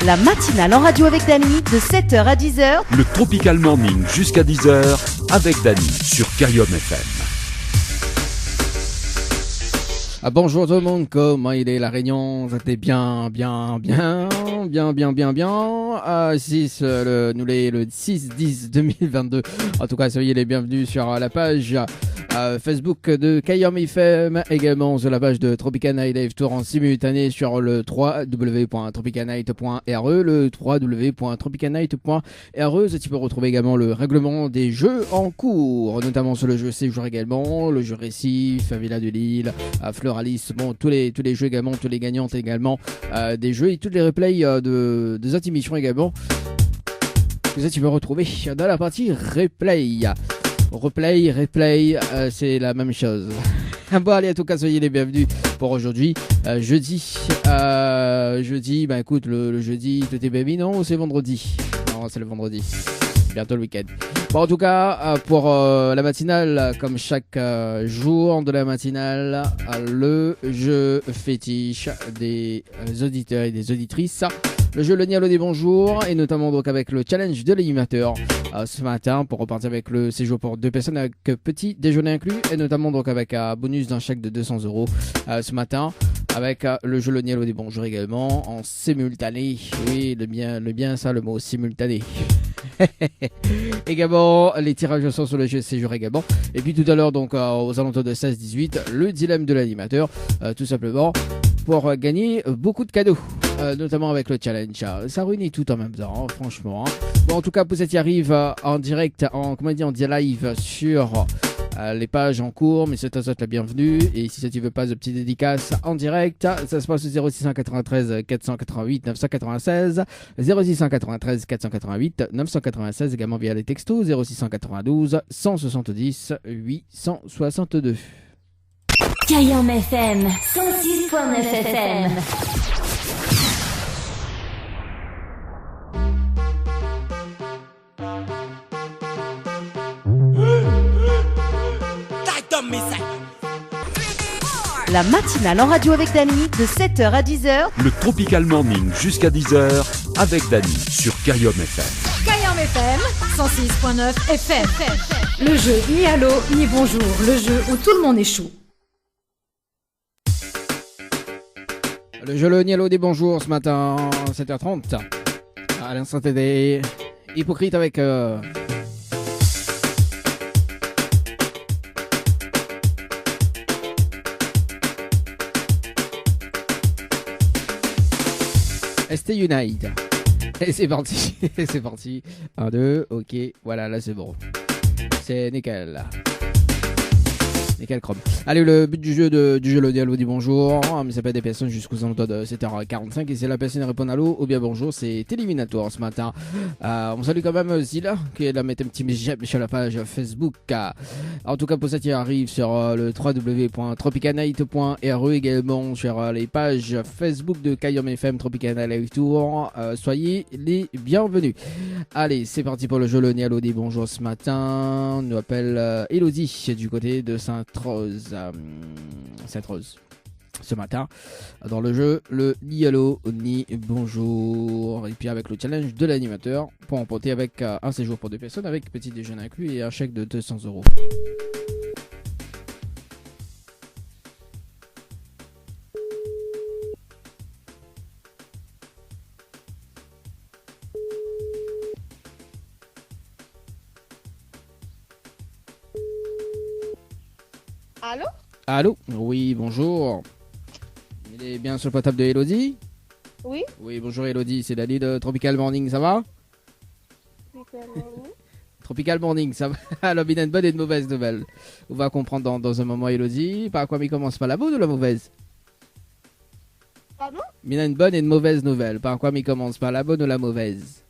La matinale en radio avec Dany de 7h à 10h. Le Tropical Morning jusqu'à 10h avec Dany sur Cayum FM. Bonjour tout le monde, comment il est la Réunion? C'était bien. 6, le 6-10-2022. En tout cas, soyez les bienvenus sur la page Facebook de Cayum FM, également sur la page de Tropical Night Live Tour en simultané sur le www.tropicalnight.re, le www.tropicalnight.re. Tu peux retrouver également le règlement des jeux en cours, notamment sur le jeu Séjour également, le jeu Récif, Villa de Lille, Floralis, bon, tous les jeux également, tous les gagnantes également des jeux et toutes les replays des autres émissions également. Tout ça tu peux retrouver dans la partie replay, c'est la même chose. Bon allez, en tout cas soyez les bienvenus pour aujourd'hui, jeudi, bah écoute, le jeudi tout est baby, non, c'est vendredi, non c'est le vendredi, bientôt le week-end. Bon en tout cas pour la matinale, comme chaque jour de la matinale, le jeu fétiche des auditeurs et des auditrices, le jeu Le Nialo des bonjours, et notamment donc avec le challenge de l'animateur ce matin pour repartir avec le séjour pour 2 personnes avec petit déjeuner inclus, et notamment donc avec un bonus d'un chèque de 200€ ce matin avec le jeu Le Nialo des bonjours également en simultané. Oui, le bien ça, le mot simultané. Également les tirages au sort sur le jeu séjour également, et puis tout à l'heure donc aux alentours de 16-18 le dilemme de l'animateur, tout simplement pour gagner beaucoup de cadeaux, notamment avec le challenge. Ça réunit tout en même temps, franchement. Bon, en tout cas, pour ça, tu arrives en direct, en live sur les pages en cours, mais c'est à toi la bienvenue. Et si ça tu veux pas de petite dédicace en direct, ça se passe au 0693 488 996, 0693 488 996, également via les textos 0692 170 862. Cayum FM 106.9 FM. La matinale en radio avec Dany de 7h à 10h. Le Tropical Morning jusqu'à 10h avec Dany sur Cayum FM. Cayum FM 106.9 FM. Le jeu ni allô ni bonjour, le jeu où tout le monde est chou. Le jeu Le Nialo des bonjours ce matin, 7h30. À l'instant des hypocrites avec ST United. Et c'est parti. C'est parti. 1, 2, ok. Voilà, là c'est bon. C'est nickel. Nickel chrome. Allez, le but du jeu Le Nialo dit bonjour. Mais ça peut être des personnes jusqu'aux alentours de 7h45. Et c'est la personne qui répond allô ou bien bonjour. C'est éliminatoire ce matin. On salue quand même Zila qui est là, mettre un petit j'aime sur la page Facebook. En tout cas, pour ça, tu arrives sur le www.tropicalnight.re, également sur les pages Facebook de Cayum FM Tropical Night Live Tour. Soyez les bienvenus. Allez, c'est parti pour le jeu Le Nialo dit bonjour ce matin. On nous appelle Elodie du côté de Sainte-Rose ce matin dans le jeu Le Nialo ni bonjour, et puis avec le challenge de l'animateur pour emporter avec un séjour pour 2 personnes avec petit déjeuner inclus et un chèque de 200€. Allô? Allô? Oui, bonjour. Il est bien sur le portable de Elodie? Oui? Oui, bonjour Elodie, c'est Dany de Tropical Morning, ça va? Tropical Morning, ça va? Alors, il y a une bonne et une mauvaise nouvelle. On va comprendre dans un moment, Elodie. Par quoi il commence, pas la bonne ou la mauvaise? Pardon? Il y a une bonne et une mauvaise nouvelle. Par quoi il commence, pas la bonne ou la mauvaise?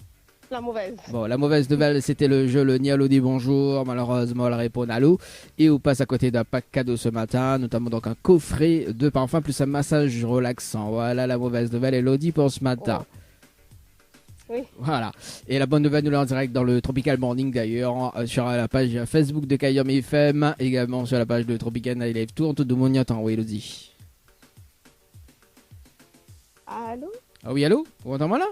La mauvaise. Bon, la mauvaise nouvelle, c'était le jeu Le Nialo dit bonjour. Malheureusement, elle répond allô. Et on passe à côté d'un pack cadeau ce matin, notamment donc un coffret de parfum plus un massage relaxant. Voilà la mauvaise nouvelle, Elodie, pour ce matin. Oh. Oui. Voilà. Et la bonne nouvelle, nous l'avons en direct dans le Tropical Morning d'ailleurs, sur la page Facebook de Cayum FM, également sur la page de Tropical Night Live Tour. Tout le monde y attend, oui, Elodie. Allô? Ah oui, allô? Vous m'entendez là?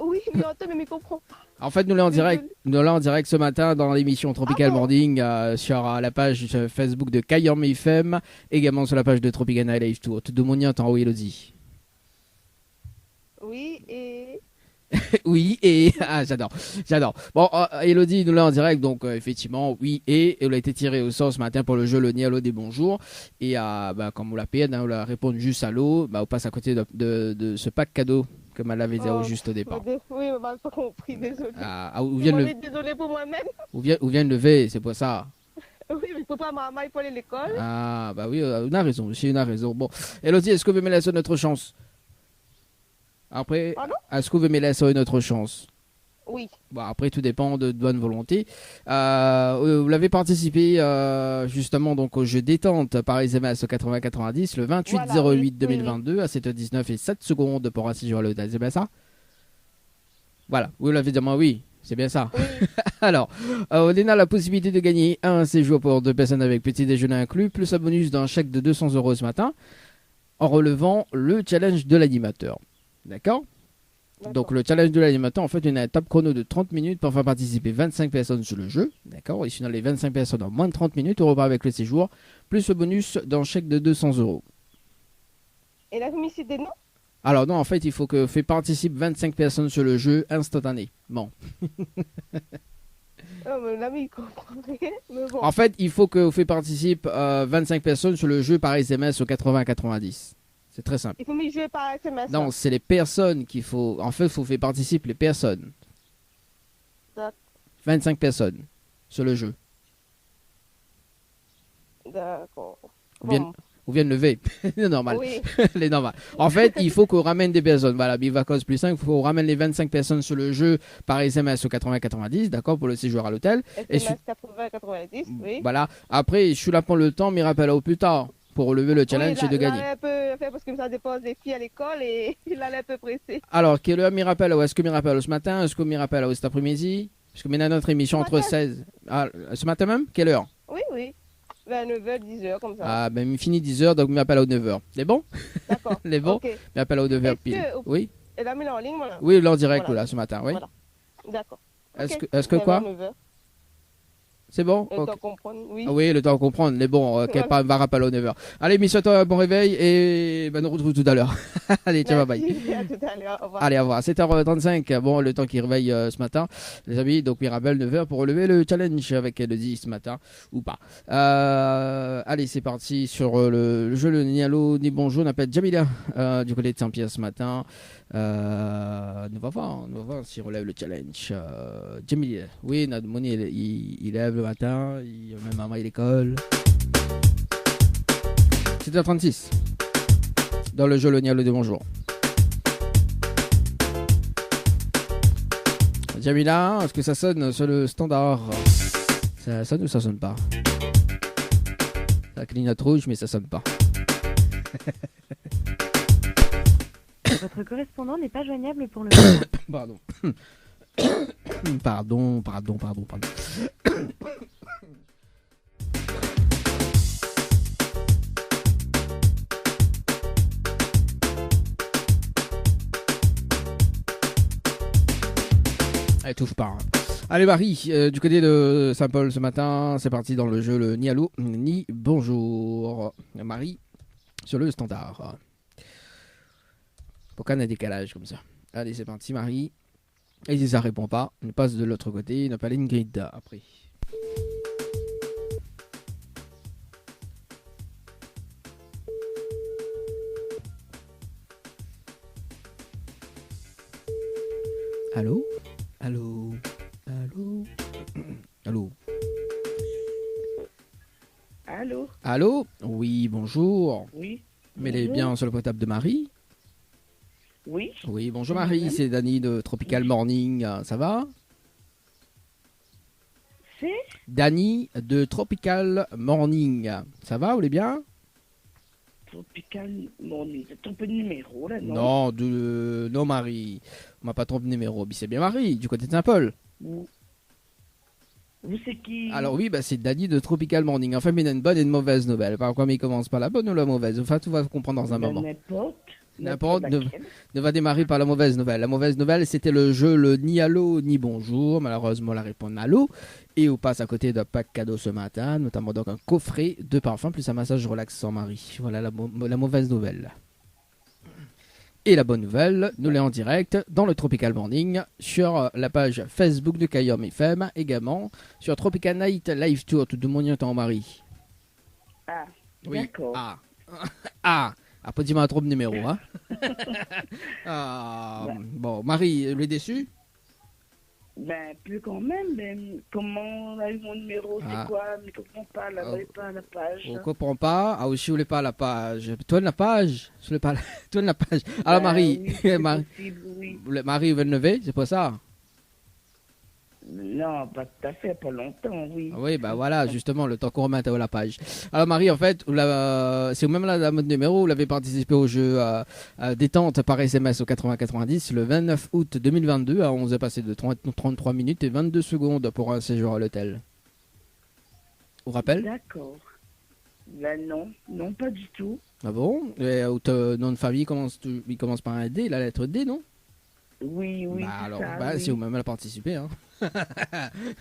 Oui, mais on mais il comprend pas. En fait, nous l'avons en direct ce matin dans l'émission Tropical Morning sur la page Facebook de Kayam FM, également sur la page de Tropical Night Live Tour. Tout le monde y entend, oui, Elodie. Oui, et... Oui, et... Ah, j'adore. Bon, Elodie nous l'a en direct, donc effectivement, oui, et elle a été tirée au sort ce matin pour le jeu Le Nialo des bonjours. Et comme on l'a payé, on l'a répondu juste à l'eau, on passe à côté de ce pack cadeau, comme elle avait dit juste au départ. Oui, on m'a pas compris, désolé. Désolé pour moi-même. Où vient le lever, c'est pour ça. Oui, mais il faut pas maman, il faut aller à l'école. Ah, bah oui, on a raison, monsieur, on a raison. Bon, Elodie, est-ce que vous me laissez notre chance? Après, est-ce que vous me laissez une autre chance? Oui. Bon, après, tout dépend de bonne volonté. Vous l'avez participé justement donc au jeu détente par SMS au 80-90 le 28-08-2022 à 7h19 et 7 secondes pour un séjour à l'hôtel. C'est bien ça? Voilà, vous l'avez dit, moi oui, c'est bien ça. Oui. Alors, on a la possibilité de gagner un séjour pour 2 personnes avec petit déjeuner inclus, plus un bonus d'un chèque de 200 € ce matin, en relevant le challenge de l'animateur. D'accord? Donc le challenge de l'animateur, en fait, une étape chrono de 30 minutes pour faire participer 25 personnes sur le jeu. D'accord? Et sinon, les 25 personnes en moins de 30 minutes, on repart avec le séjour, plus le bonus d'un chèque de 200 €. Et la publicité, non? Alors non, en fait, il faut que fait participe 25 personnes sur le jeu instantané. Bon. Oh, mais l'ami, il comprend rien. Mais bon. En fait, il faut que fait participe 25 personnes sur le jeu par SMS au 80-90. C'est très simple. Il faut m'y jouer par SMS. Non, c'est les personnes qu'il faut... En fait, il faut faire participer les personnes. D'accord. 25 personnes sur le jeu. D'accord. Ou viennent lever. C'est normal. Oui. C'est normal. En fait, il faut qu'on ramène des personnes. Voilà, Bivacos plus 5, il faut qu'on ramène les 25 personnes sur le jeu par SMS au 80-90, d'accord, pour le séjour à l'hôtel. SMS 80-90, oui. Voilà. Après, je suis là pour le temps, mais rappelle au plus tard pour relever le challenge et de gagner. Il allait un peu faire parce que ça dépose les filles à l'école et il allait un peu pressé. Alors, quelle heure Mirapel? Est-ce que Mirapel ce matin? Est-ce que Mirapel cet après-midi? Parce que maintenant notre émission entre 16. Ah, ce matin même? Quelle heure? Oui, oui. Vers 9h, 10h, comme ça. Ah, ben il finit 10h, donc Mirapel à 9h. C'est bon? D'accord. C'est bon? Okay. Mirapel à 9h pile. Oui. Elle a mis en ligne, voilà. Oui, là en direct, voilà. Là, ce matin, oui. Voilà. D'accord. Est-ce que quoi? 9h. C'est bon? Le temps de comprendre, oui. Ah oui, le temps de comprendre. Mais bon, voilà. Va rappeler à 9h. Allez, mission-toi, bon réveil et ben, nous retrouvons tout à l'heure. Allez, ciao, bye bye. À tout à l'heure. Au revoir. Allez, au revoir. 7h35. Bon, le temps qui réveille ce matin, les amis. Donc, Mirabel, 9h pour relever le challenge avec Elodie ce matin ou pas. Allez, c'est parti sur le jeu Le Nialo ni Bonjour. On appelle Jamila du côté de Saint-Pierre ce matin. On va voir s'il relève le challenge. Jamila, oui, Nadmouni, il lève le matin, il même maman à l'école. 7h36 dans le jeu Le Nialo de Bonjour. Jamila, est-ce que ça sonne sur le standard? Ça sonne ou ça sonne pas? Ça clignote rouge mais ça sonne pas. Votre correspondant n'est pas joignable pour le moment. Pardon. Elle touche pas. Hein. Allez Marie, du côté de Saint-Paul ce matin, c'est parti dans le jeu Le Nialo ni Bonjour. Marie, sur le standard. Pourquoi on a un décalage comme ça? Allez, c'est parti Marie. Et si ça répond pas, on passe de l'autre côté, on appelle Ingrid après. Allô? Allô? Allô? Allô? Allô? Allô? Oui, bonjour. Oui. Mais elle est bien sur le portable de Marie? Oui. Oui, bonjour Marie, c'est Dany de Tropical Morning, ça va? C'est Dany de Tropical Morning, ça va, vous allez bien? Tropical Morning, t'as trompé de numéro là, non? Non, Marie, on m'a pas trompé de numéro, c'est bien Marie, du côté de Saint-Paul. Vous c'est qui? Alors oui, c'est Dany de Tropical Morning, enfin mais il y a une bonne et une mauvaise nouvelle, par quoi mais il commence par la bonne ou la mauvaise? Enfin, tout va comprendre dans un moment. N'importe. N'importe, laquelle. ne va démarrer par la mauvaise nouvelle. La mauvaise nouvelle, c'était le jeu le ni allô ni bonjour. Malheureusement, la réponse allô. Et on passe à côté d'un pack cadeau ce matin, notamment donc un coffret de parfum plus un massage relaxant Marie. Voilà la mauvaise nouvelle. Et la bonne nouvelle, nous l'est en direct dans le Tropical Morning sur la page Facebook de Kayom FM, également sur Tropical Night Live Tour, tout le monde y entend Marie. Ah, Oui. d'accord. Ah. Ah. Après, dis-moi un trop de numéro, hein. Ah. Bon, Marie, elle est déçue? Ben, plus quand même. Ben, comment on a eu mon numéro? Ah. C'est quoi? Mais je comprends pas. Là, Oh. pas à la page. On comprend pas. Ah, aussi, vous voulez pas la page. Toi, la page. Je voulais pas la... Toi, la page. Alors, Ben, Marie. oui, c'est Marie, possible, oui. Marie veut le lever, c'est pas ça? Non, pas tout à fait, pas longtemps, oui. Oui, bah voilà, justement, le temps qu'on remette à la page. Alors, Marie, en fait, c'est même là la mode numéro, vous l'avez participé au jeu détente par SMS au 80-90 le 29 août 2022. On vous a passé de 33 minutes et 22 secondes pour un séjour à l'hôtel. Vous rappelle? D'accord. Ben non, pas du tout. Ah bon? Et votre nom de famille il commence par un D, la lettre D, non? Oui, Bah c'est alors, ça, bah, oui. c'est vous-même à participer. Hein.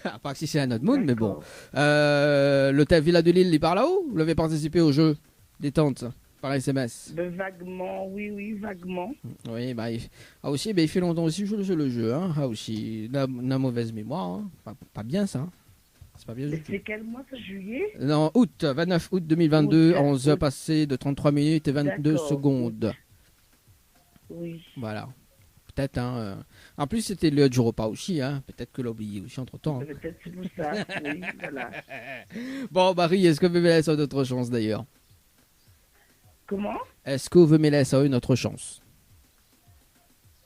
À part si c'est à notre monde, mais bon. D'accord. L'hôtel Villa de Lille, il est par là-haut? Vous l'avez participé au jeu détente par SMS? Ben, vaguement, oui, vaguement. Oui, bah, aussi, bah, il fait longtemps aussi que je joue le jeu. Hein. Ah, aussi, la mauvaise mémoire. Hein. Pas bien ça. Hein. C'est pas bien du tout. C'est quel mois, ça, juillet? Non, 29 août 2022, Août, on vous a août. passé de 33 minutes et 22 D'accord. secondes. Oui. Voilà. Peut-être, hein. En plus, c'était l'heure du repas aussi, hein. Peut-être que l'a oublié aussi entre-temps. Hein. Peut-être c'est pour ça, oui, voilà. Bon, Marie, est-ce que vous me laissez une autre chance d'ailleurs? Comment? Est-ce que vous me laissez une autre chance?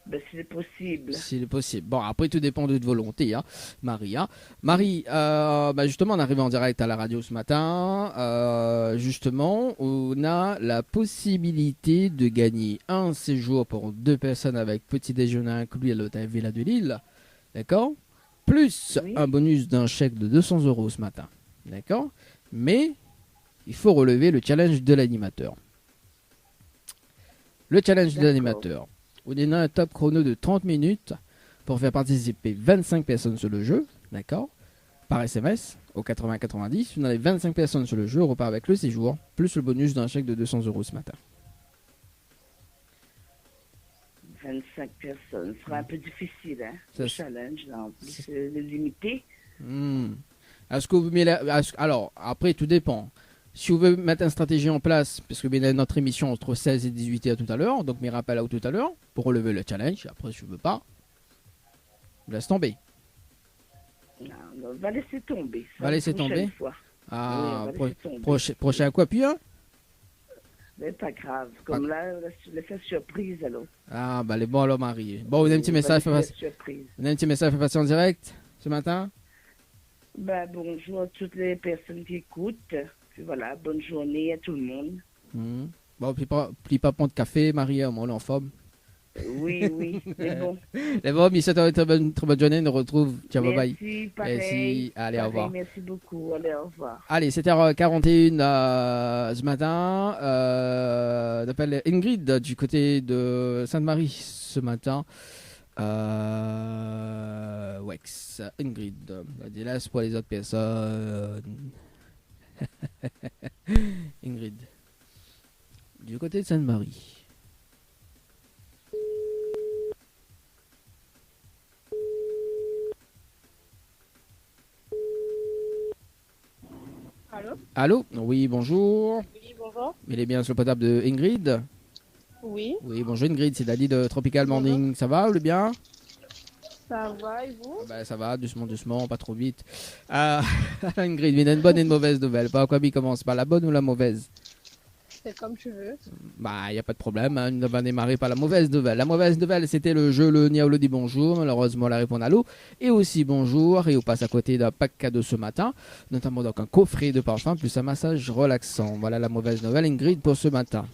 Ben, c'est possible. S'il est possible. Bon, après, tout dépend de votre volonté, hein, Marie. Hein. Marie, bah, justement, on arrive en direct à la radio ce matin. Justement, on a la possibilité de gagner un séjour pour 2 personnes avec petit déjeuner inclus à l'hôtel Villa de Lille. D'accord? Plus Oui. un bonus d'un chèque de 200 € ce matin. D'accord? Mais il faut relever le challenge de l'animateur. Le challenge de D'accord. l'animateur. On a un top chrono de 30 minutes pour faire participer 25 personnes sur le jeu, d'accord? Par SMS au 80-90. On a les 25 personnes sur le jeu, on repart avec le séjour, plus le bonus d'un chèque de 200 € ce matin. 25 personnes. Ce sera un peu difficile, hein. Ça, Le c'est- challenge, là, en plus, c'est limité. Est-ce que vous mettez alors, après, tout dépend. Si vous voulez mettre une stratégie en place, parce que bien, notre émission entre 16 et 18 h tout à l'heure, donc mes rappels à tout à l'heure, pour relever le challenge, après, je ne veux pas, je laisse tomber. Non, on va laisser tomber. Ça, Va la laisser prochaine tomber. fois. Ah, Oui, on va laisser tomber. prochain quoi, puis un? Mais pas grave. Comme là, laisse la surprise, alors. Ah, bah, les bons alors, Marie. Bon, on a un petit On va message, laisser la surprise. on a un petit message fait passer en direct ce matin. Ben, bonjour à toutes les personnes qui écoutent. Puis voilà, bonne journée à tout le monde. Bon, plie pas prendre de café, Marie, on est en forme. Oui, c'est bon. Les bons, mais c'est une très bonne journée, on nous retrouve. Ciao, bye bye. Merci, pareil. Merci. Allez, au Pareil, revoir. Merci beaucoup. Allez, au revoir. Allez, 7h41 ce matin. On appelle Ingrid du côté de Sainte-Marie ce matin. Wex, Ingrid. On laisse pour les autres personnes. Ingrid. Du côté de Sainte-Marie. Allô? Allô? Oui, bonjour. Oui, bonjour. Il est bien sur le potable de Ingrid? Oui, Oui, bonjour Ingrid, c'est Dali de Tropical Morning. Ça va, vous allez bien? ça va et vous? Ben, ça va, doucement, pas trop vite. Ingrid, il y a une bonne et une mauvaise nouvelle. Par quoi il commence? Par la bonne ou la mauvaise? C'est comme tu veux. Bah, il n'y a pas de problème, hein. On va démarrer par la mauvaise nouvelle. La mauvaise nouvelle, c'était le jeu Le Niaolo dit bonjour. Malheureusement, la réponse à l'eau. Et aussi bonjour. Et on passe à côté d'un pack cadeau ce matin. Notamment donc un coffret de parfum plus un massage relaxant. Voilà la mauvaise nouvelle, Ingrid, pour ce matin.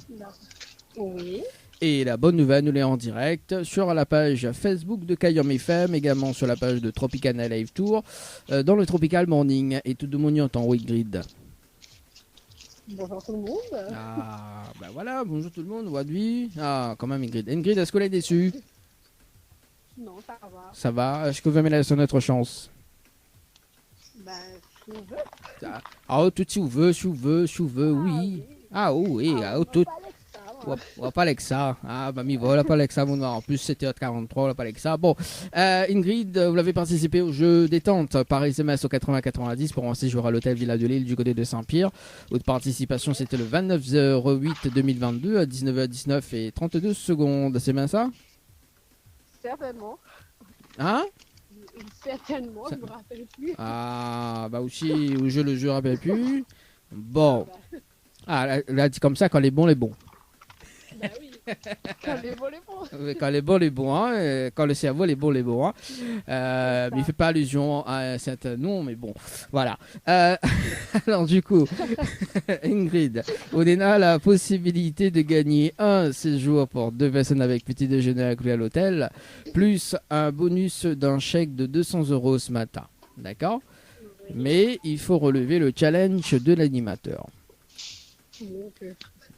Oui. Et la bonne nouvelle, nous l'est en direct sur la page Facebook de Kayom FM, également sur la page de Tropical Live Tour, dans le Tropical Morning. Et tout le monde y entend, oui, Ingrid. Bonjour tout le monde. Ah, bah voilà, bonjour tout le monde, Wadwi. Ah, quand même Ingrid. Ingrid, est-ce que est déçue? Non, ça va. Ça va? Est-ce que vous aimez son autre chance? Ben, si on veut. Ah, tout si vous veux, si vous veux, si vous veux, oui. Ah, oui, ah, tout. On va pas avec ça. Ah, bah, mi voilà, pas avec ça, mon noir. En plus, c'était 43, on va pas avec ça. Bon, Ingrid, vous l'avez participé au jeu détente par SMS au 80-90 pour un séjour à l'hôtel Villa de Lille du côté de Saint-Pierre. Votre participation, c'était le 29/08/2022 à 19h19 et 32 secondes. C'est bien ça? Certainement. Hein? Certainement, je me rappelle plus. Ah, bah aussi, au jeu, le jeu rappelle plus. Bon. Ah, là, dit comme ça, quand les bons, les bons. Ben oui. Quand les bons, les bons. Quand les bons, les bons, hein. Quand le cerveau, les bons, les bons, hein. Mais il fait pas allusion à un certain nom, mais bon, voilà. Alors du coup, Ingrid, on a la possibilité de gagner un séjour pour 2 personnes avec petit déjeuner inclus à l'hôtel, plus un bonus d'un chèque de 200 € ce matin. D'accord? Mais il faut relever le challenge de l'animateur.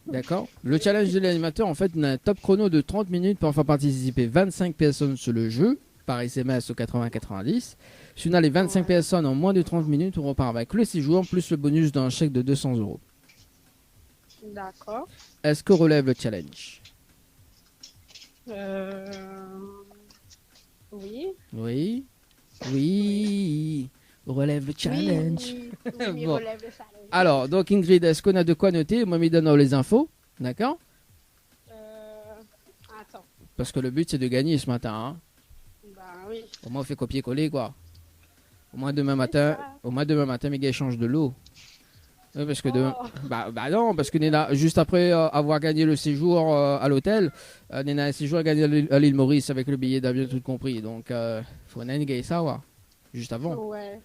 D'accord. Le challenge de l'animateur, en fait, on a un top chrono de 30 minutes pour faire participer 25 personnes sur le jeu, par SMS au 80-90. Si on a les 25 personnes en moins de 30 minutes, on repart avec le séjour, plus le bonus d'un chèque de 200 €. D'accord. Est-ce que relève le challenge? Oui. Oui. Oui. Relève le challenge. Oui, Bon. relève le challenge. Alors, donc Ingrid, est-ce qu'on a de quoi noter? Moi, me donne les infos. D'accord? Attends. Parce que le but, c'est de gagner ce matin. Hein. Ben oui. Au moins, on fait copier-coller, quoi. Au moins, demain matin, mes gars échangent de l'eau. Oui, parce que bah non, parce que Néna, juste après avoir gagné le séjour à l'hôtel, Néna a un séjour à gagner à l'île Maurice avec le billet d'avion tout compris. Donc, faut gagner ça, ouais. Juste avant. Ouais.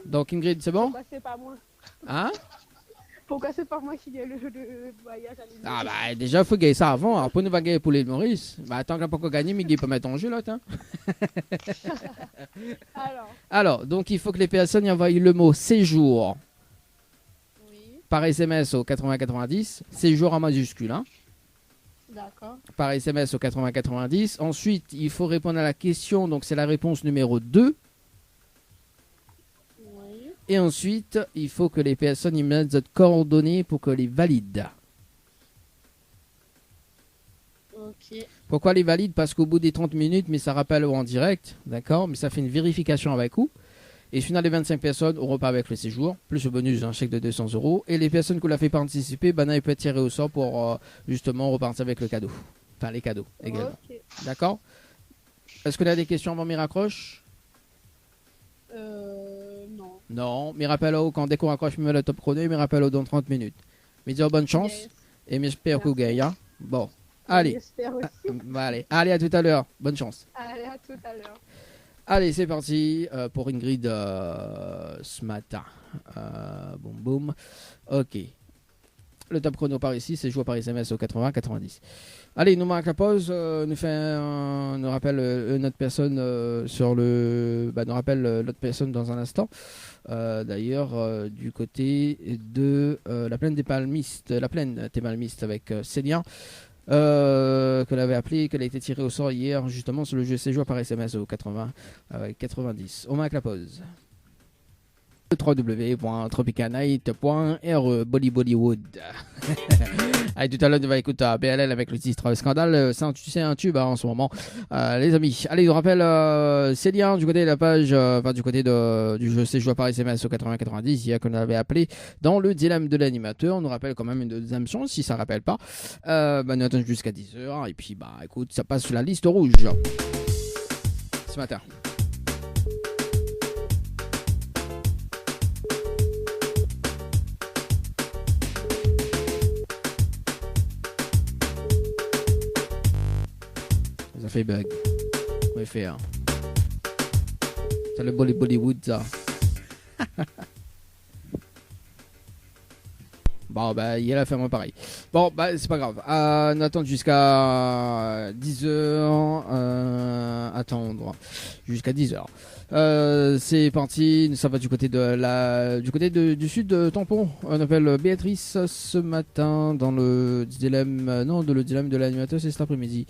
Donc Ingrid, c'est bon? Pourquoi c'est pas moi? Hein? Pourquoi c'est pas moi qui gagne le voyage à l'île? Ah bah déjà, faut gagner ça avant. Après, nous va gagner pour l'île Maurice. Bah tant qu'on n'a pas encore gagné, mais il peut mettre en jeu là, hein. Alors, donc il faut que les personnes y envoient le mot séjour. Par SMS au 80-90, séjour en majuscule. Hein. D'accord. Par SMS au 80-90. Ensuite, il faut répondre à la question, donc c'est la réponse numéro 2. Oui. Et ensuite, il faut que les personnes y mettent d'autres coordonnées pour que les valident. Ok. Pourquoi les valident? Parce qu'au bout des 30 minutes, mais ça rappelle en direct, d'accord? Mais ça fait une vérification avec vous. Et si on a les 25 personnes, on repart avec le séjour, plus le bonus d'un chèque de 200 €. Et les personnes qu'on l'a fait participer, ben, ils peuvent tirer au sort pour justement repartir avec le cadeau. Enfin, les cadeaux également. Okay. D'accord? Est-ce qu'on a des questions avant mes raccroches? Non. Non. Mais rappelle-le quand dès qu'on raccroche, me le top chrono et me rappelle-le dans 30 minutes. Mais dire bonne chance. Yes. Et j'espère que vous gagnez. Hein? Bon. Allez. J'espère aussi. Allez, à tout à l'heure. Bonne chance. Allez, à tout à l'heure. Allez, c'est parti pour Ingrid ce matin. Boum, boum. Ok. Le top chrono par ici, c'est joué par SMS au 80-90. Allez, nous marque la pause. Nous rappelle notre personne sur le... nous rappelle l'autre personne dans un instant. D'ailleurs, du côté de la plaine des Palmistes. La plaine des Palmistes avec Célien. Qu'elle avait appelé, qu'elle a été tirée au sort hier justement sur le jeu séjour par SMS au 80-90. On marque la pause. www.tropicanight.re Bollywood. Allez, tout à l'heure, on va écouter BLL avec le titre Scandale. C'est un tube en ce moment, les amis. Allez, je vous rappelle, c'est lien du côté de la page, du côté du jeu séjour par SMS au 80-90, hier qu'on avait appelé dans le dilemme de l'animateur. On nous rappelle quand même une deuxième chance, si ça ne rappelle pas. Nous attendons jusqu'à 10h. Et puis, écoute, ça passe sur la liste rouge ce matin. Ça fait bug. On va faire. C'est le Bollywood, ça. Bon, il a fait moi pareil. Bon, c'est pas grave. On attend jusqu'à 10h attendre jusqu'à 10h. C'est parti, ça va du côté du sud de Tampon. On appelle Béatrice ce matin dans le dilemme, le dilemme de l'animateur, c'est cet après-midi.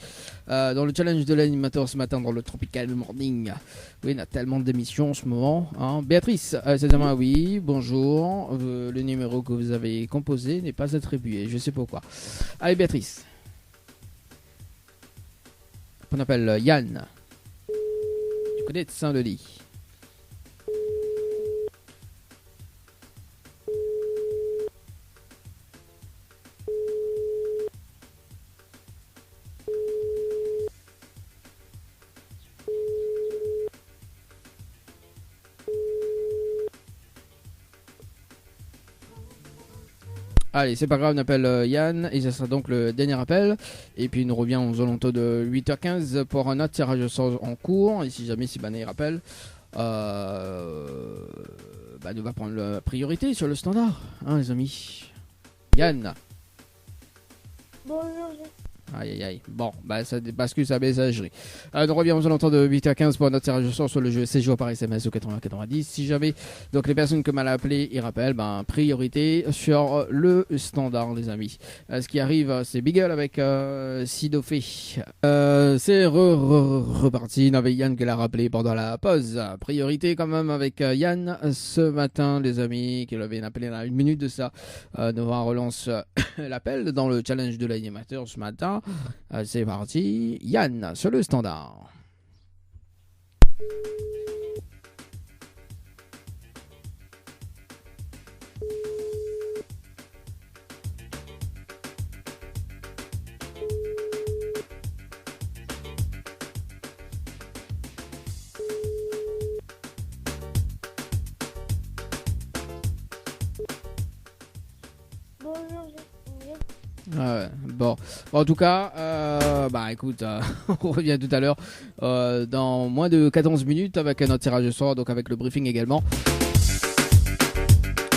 Dans le challenge de l'animateur ce matin dans le Tropical Morning. Oui, il y a tellement d'émissions en ce moment. Hein. Béatrice, c'est à moi, oui, bonjour. Le numéro que vous avez composé n'est pas attribué, je sais pas pourquoi. Allez, Béatrice. On appelle Yann. Tu connais de Saint-Denis. Allez, c'est pas grave, on appelle Yann et ça sera donc le dernier appel. Et puis, il nous revient aux alentours de 8h15 pour un autre tirage au sort en cours. Et si jamais Sibane rappelle, nous va prendre la priorité sur le standard, hein, les amis. Yann. Bonjour. Aïe aïe aïe. Bon, ça bascule sa messagerie. On revient aux alentours de 8h15 pour notre tirage au sort sur le jeu 16 jours par SMS au 80-90. Si jamais donc les personnes que mal appelées ils rappellent, priorité sur le standard, les amis. Ce qui arrive, c'est Beagle avec Sidofé. C'est reparti. Il y avait Yann qui l'a rappelé pendant la pause. Priorité quand même avec Yann ce matin, les amis, qui l'avait appelé dans 1 minute de ça. Nous relance l'appel dans le challenge de l'animateur ce matin. C'est parti, Yann sur le standard. Bon, en tout cas, écoute, on revient tout à l'heure dans moins de 14 minutes avec notre tirage de sort, donc avec le briefing également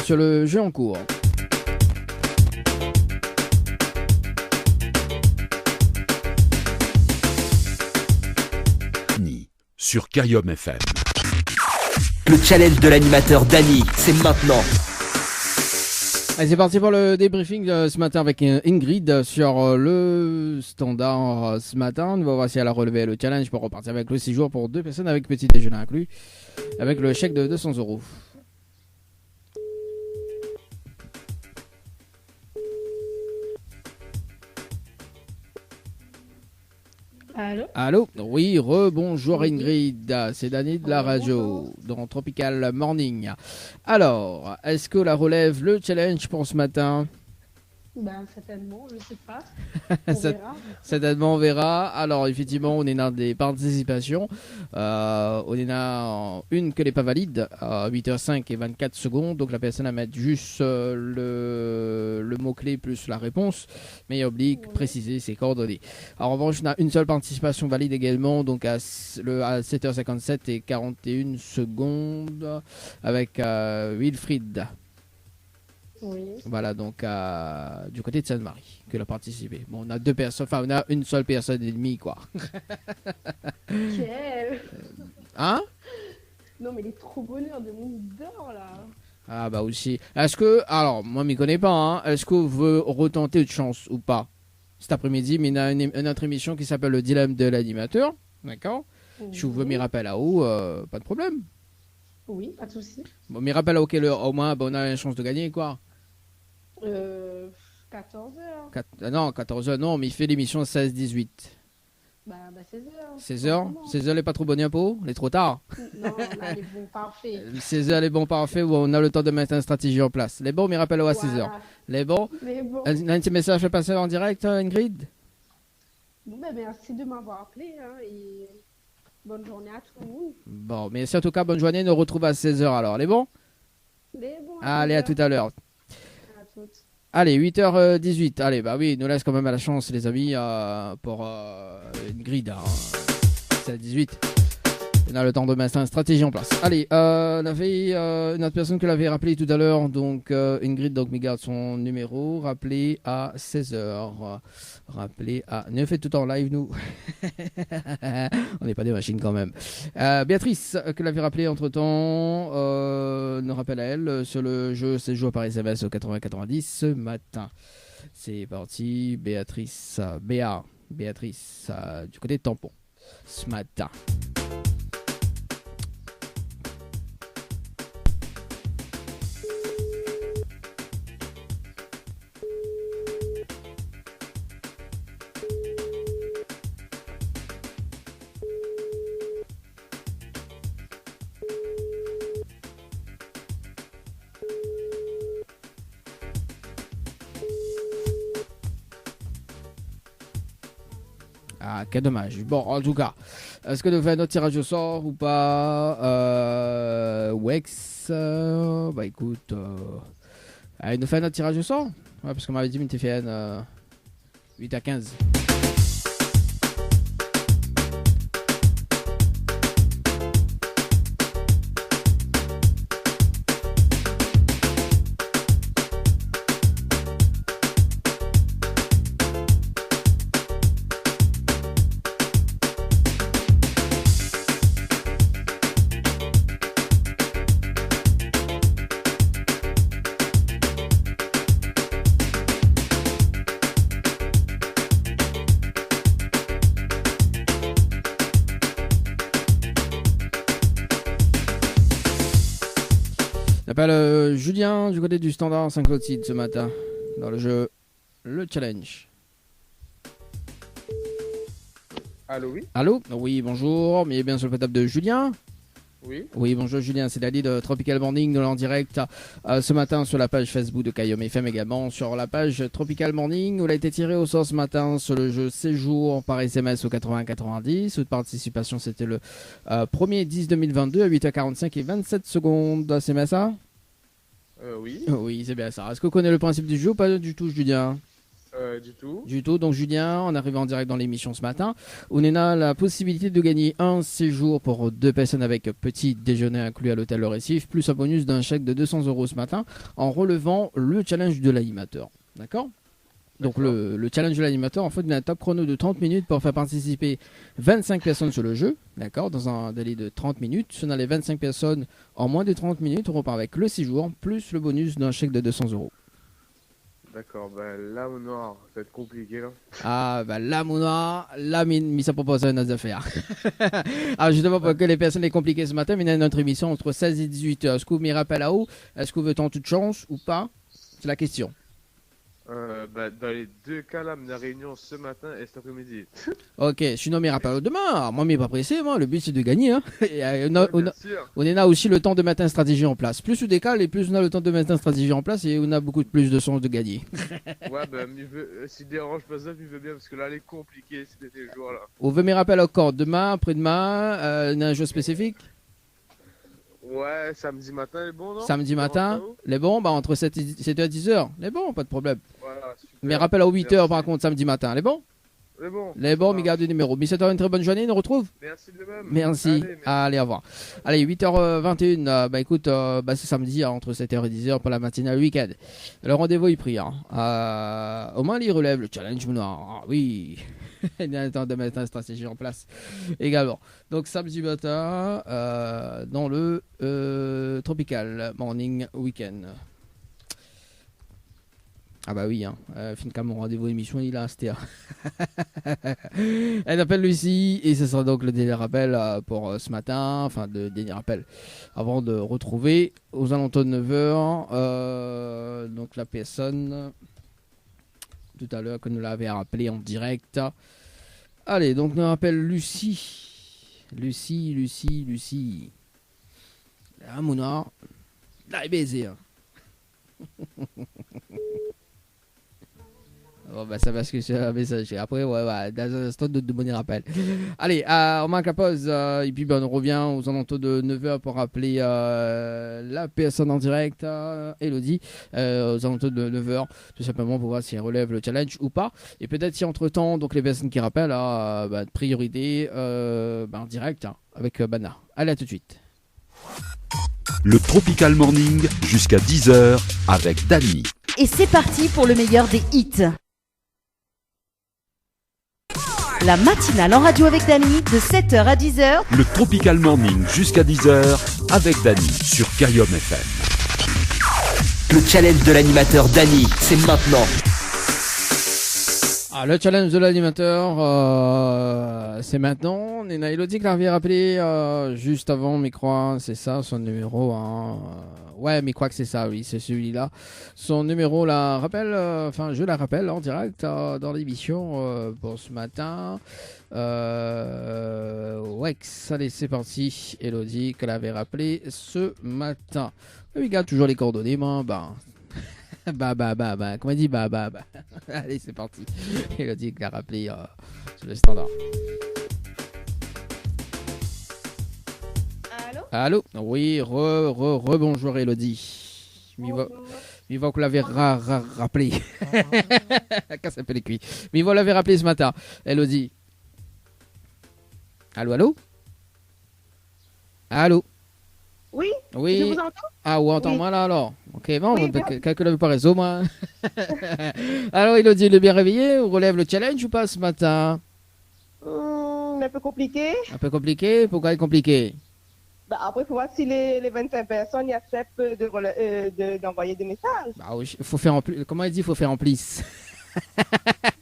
sur le jeu en cours. Sur Carium FM. Le challenge de l'animateur Dany, c'est maintenant. Allez, c'est parti pour le débriefing ce matin avec Ingrid sur le standard ce matin. Nous allons voir si elle a relevé le challenge pour repartir avec le 6 jours pour 2 personnes avec petit déjeuner inclus, avec le chèque de 200 €. Allô. Oui, rebonjour Ingrid, c'est Dany de la radio dans Tropical Morning. Alors, est-ce que la relève le challenge pour ce matin? Certainement, je sais pas. On verra. Certainement, on verra. Alors, effectivement, on est dans des participations. On est dans une que n'est pas valide, 8h05 et 24 secondes. Donc, la personne à mettre juste le mot-clé plus la réponse. Mais oblique, préciser ses coordonnées. Alors, en revanche, on a une seule participation valide également. Donc, à 7h57 et 41 secondes avec Wilfried. Oui. Voilà, donc du côté de Sainte-Marie que a participé. Bon, on a 2 personnes, enfin on a une seule personne et demie, quoi. Quel Hein? Non, mais il est trop bonheur de mon d'or, là. Ah bah aussi. Est-ce que, alors, moi je m'y connais pas, hein. Est-ce que vous voulez retenter une chance ou pas? Cet après-midi, mais il y a une autre émission qui s'appelle le dilemme de l'animateur. D'accord? Si vous voulez m'y rappeler là-haut, pas de problème. Oui, pas de souci. Bon, m'y rappelle à quelle heure? Au moins, on a une chance de gagner, quoi. 14h. Non, 14h, non, mais il fait l'émission 16-18. 16h. 16h? 16h, les pas trop bonnes pour? Les trop tard? Non, là, les bons parfaits. 16h, les bons parfaits, où on a le temps de mettre une stratégie en place. Les bons, m'y rappelle à 16h. Les bons? Les bons. Un petit message à passer en direct, Ingrid? Bon, merci de m'avoir appelé, hein, et bonne journée à tout le monde. Bon, mais en tout cas, bonne journée, nous retrouve à 16h alors. Les bons? Les bons. Allez, à tout à l'heure. À toutes. Allez, 8h18. Allez, il nous laisse quand même à la chance, les amis, pour une grille. C'est à 18. On a le temps de mettre une stratégie en place. Allez, on avait une autre personne que l'avait rappelé tout à l'heure, donc Ingrid, donc garde son numéro, rappelez à 16h. Rappelez à... Ne faites tout en live, nous. On n'est pas des machines quand même. Béatrice, que l'avait rappelé entre-temps, nous rappelle à elle sur le jeu 16 jours par SMS au 80-90 ce matin. C'est parti, Béatrice, Béatrice, du côté de Tampon, ce matin. Ah, quel dommage. Bon, en tout cas, est-ce que nous faisons notre tirage au sort ou pas Wex, bah écoute, allez, nous faisons notre tirage au sort, ouais, parce qu'on m'avait dit une TFN 8 à 15. J'appelle Julien du côté du standard Saint-Clotilde ce matin dans le jeu Le Challenge. Allô, oui. Allô. Oui, bonjour, mais bien sur le portable de Julien. Oui. Oui, bonjour Julien, c'est Dali de Tropical Morning, nous en direct ce matin sur la page Facebook de Kayom FM, également sur la page Tropical Morning, où il a été tiré au sort ce matin sur le jeu Séjour par SMS au 80-90. Toute participation, c'était le 1er 10 2022 à 8h45 et 27 secondes. C'est bien ça? Oui. Oui, c'est bien ça. Est-ce que vous connaissez le principe du jeu ou pas du tout, Julien? Du tout. Du tout. Donc Julien, on arrive en direct dans l'émission ce matin. On a la possibilité de gagner un séjour pour 2 personnes avec petit déjeuner inclus à l'hôtel Le Récif, plus un bonus d'un chèque de 200 € ce matin en relevant le challenge de l'animateur. D'accord? Donc le challenge de l'animateur, en fait, il a un top chrono de 30 minutes pour faire participer 25 personnes sur le jeu, d'accord, dans un délai de 30 minutes. Si on a les 25 personnes en moins de 30 minutes, on repart avec le séjour, plus le bonus d'un chèque de 200 €. D'accord, bah là, mon noir, ça va être compliqué là. Ah, bah là, mon noir, là, mis ça propose à nos affaires. Alors, justement, pour que les personnes les compliquées ce matin, il y a notre émission entre 16 et 18 heures. Est-ce que vous m'y rappelez là-haut? Est-ce que vous veut en toute chance ou pas? C'est la question. Bah, dans les deux cas là, la réunion ce matin et cet après-midi. Ok, sinon, m'y rappelle demain. Moi, m'y pas pressé, moi. Le but, c'est de gagner. Hein. Et, on a aussi le temps de mettre une stratégie en place. Plus on décale et plus on a le temps de mettre une stratégie en place et on a beaucoup plus de chances de gagner. Ouais, bah, si dérange pas ça, il veut bien parce que là, elle est compliquée ces jours là. On veut m'y rappeler encore demain, après-demain, on a un jeu spécifique? Ouais, samedi matin, les bons, non? Samedi matin, les bons, bah entre 7 et 10h, les bons, pas de problème. Voilà, super. Mais rappel à 8h par contre, samedi matin, les bons? Les bons, mais gardez le numéro. 17h, une très bonne journée, on nous retrouve? Merci de même. Merci. Allez, au revoir. Allez, 8h21, bah écoute, bah c'est samedi, hein, entre 7h et 10h pour la matinale week-end. Le rendez-vous est pris. Hein. Au moins, il relève le challenge noir. Ah, oui. Il y a le temps de mettre une stratégie en place également. Donc, samedi matin, dans le Tropical Morning Weekend. Ah bah oui, hein. Finalement, mon rendez-vous émission, il a c'était. Elle appelle Lucie et ce sera donc le dernier rappel pour ce matin, enfin le dernier rappel avant de retrouver aux alentours de 9h donc la personne tout à l'heure que nous l'avait rappelé en direct. Allez, donc nous rappelle Lucie. Lucie. Là, Mouna. Là, il est baisé. Hein. Bon, bah, ça parce que c'est un message. Après, ouais, dans un instant de bons rappels. Allez, on marque la pause. Et puis, on revient aux alentours de 9h pour rappeler la personne en direct, Elodie, aux alentours de 9h, tout simplement pour voir si elle relève le challenge ou pas. Et peut-être si entre-temps, donc les personnes qui rappellent, de priorité en direct avec Bana. Allez, à tout de suite. Le Tropical Morning jusqu'à 10h avec Dany. Et c'est parti pour le meilleur des hits. La matinale en radio avec Dany de 7h à 10h. Le Tropical Morning jusqu'à 10h avec Dany sur Karyom FM. Le challenge de l'animateur Dany, c'est maintenant. Le challenge de l'animateur, c'est maintenant. Nena Elodie qui l'avait rappelé juste avant, mais crois, c'est ça, son numéro. Ouais, mais crois que c'est ça, oui, c'est celui-là. Son numéro, la rappelle, je la rappelle en direct dans l'émission pour ce matin. Allez, c'est parti. Elodie qui l'avait rappelé ce matin. Oui, regarde toujours les coordonnées, comment dit Allez, c'est parti. Elodie qui l'a rappelé sur le standard. Allô? Oui, bonjour Elodie. Mi voit que vous l'avez rappelé. Qu'est-ce s'appelle les cuits? Mi vous l'avez rappelé ce matin, Elodie. Allô? Oui, je vous entends. Ah, ou entends-moi là alors. Ok, bon, Oui, quelqu'un n'avait pas réseau, moi. Alors, Elodie, le bien réveillé, on relève le challenge ou pas ce matin? Un peu compliqué. Un peu compliqué? Pourquoi compliqué? Après, il faut voir si les 25 personnes y acceptent d'envoyer des messages. Oui, faut faire en plus. Comment il dit? Il faut faire en plus.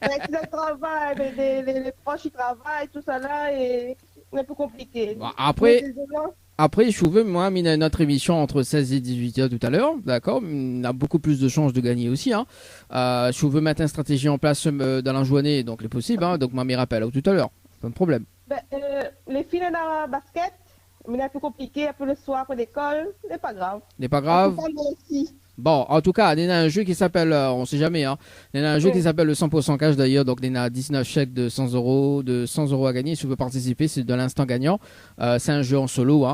Le travail, les proches, ils travaillent, tout ça là, et c'est un peu compliqué. Après, je veux, moi, notre émission entre 16 et 18h tout à l'heure, d'accord? On a beaucoup plus de chances de gagner aussi, je veux mettre une stratégie en place dans la journée, donc c'est possible, donc moi, m'y rappelle tout à l'heure, pas de problème. Les filles dans la basket, mais c'est un peu compliqué, un peu le soir après l'école, c'est pas grave. C'est pas grave? Bon, en tout cas, il y a un jeu qui s'appelle, on sait jamais, il y a un jeu qui s'appelle le 100% cash d'ailleurs, donc il y a 19 chèques de 100 euros à gagner. Si vous pouvez participer, c'est de l'instant gagnant. C'est un jeu en solo,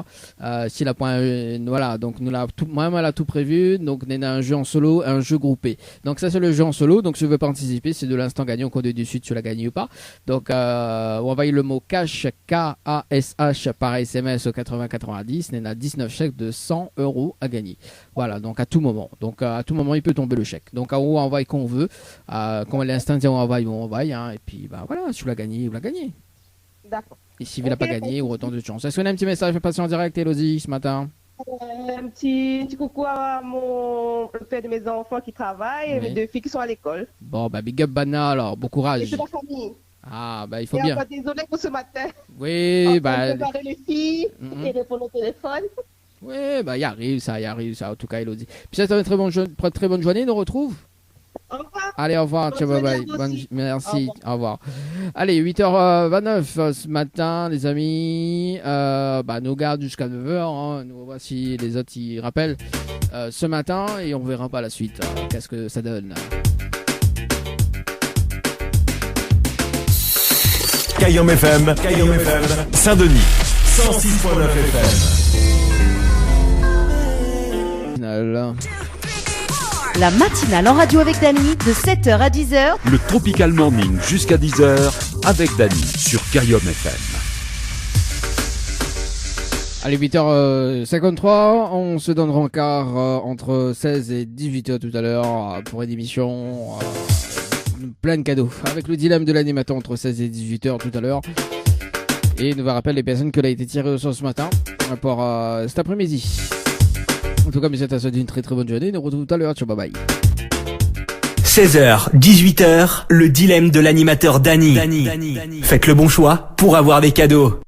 s'il a point, voilà, donc moi, elle a tout prévu, donc il y a un jeu en solo, un jeu groupé. Donc ça, c'est le jeu en solo, donc si vous voulez participer, c'est de l'instant gagnant, qu'on est dessus, tu l'as gagné ou pas. Donc, on envoie le mot cash, K-A-S-H, par SMS au 80-90, il y a 19 chèques de 100 euros à gagner. Voilà, donc à tout moment. Donc à tout moment, il peut tomber le chèque. Donc on envoie quand on veut. Quand l'instant dit on envoie, et puis voilà, si vous l'avez gagné, vous l'avez gagné. D'accord. Et si vous l'avez pas gagné, ou autant de chance. Est-ce qu'on a un petit message passé en direct, Elodie, ce matin? Un petit coucou à le père de mes enfants qui travaillent et mes deux filles qui sont à l'école. Bon, big up Bana, alors, bon courage. Et c'est ma famille. Il faut bien. Désolé pour ce matin. Oui, préparer les filles et répondre au téléphone. Oui, il arrive ça, en tout cas, Elodie. Puis c'est une très bonne journée, nous retrouve. Au revoir. Allez, au revoir, ciao, bye bye. Merci, au revoir. Allez, 8h29 ce matin, les amis. Nous garde jusqu'à 9h. Nous voici les autres qui rappellent ce matin et on verra pas la suite. Qu'est-ce que ça donne? Karyom FM, Saint-Denis, 106.9 FM. La matinale en radio avec Dany de 7h à 10h. Le Tropical Morning jusqu'à 10h avec Dany sur Karyom FM. Allez, 8h53, on se donnera encore entre 16 et 18h tout à l'heure pour une émission plein de cadeaux. Avec le dilemme de l'animateur entre 16 et 18h tout à l'heure. Et nous rappelle les personnes que l'a été tiré au sort ce matin pour cet après-midi. En tout cas, mais c'est à souhaiter une très très bonne journée. Nous retrouvons tout à l'heure. Ciao, bye bye. 16h, 18h, le dilemme de l'animateur Dany. Faites le bon choix pour avoir des cadeaux.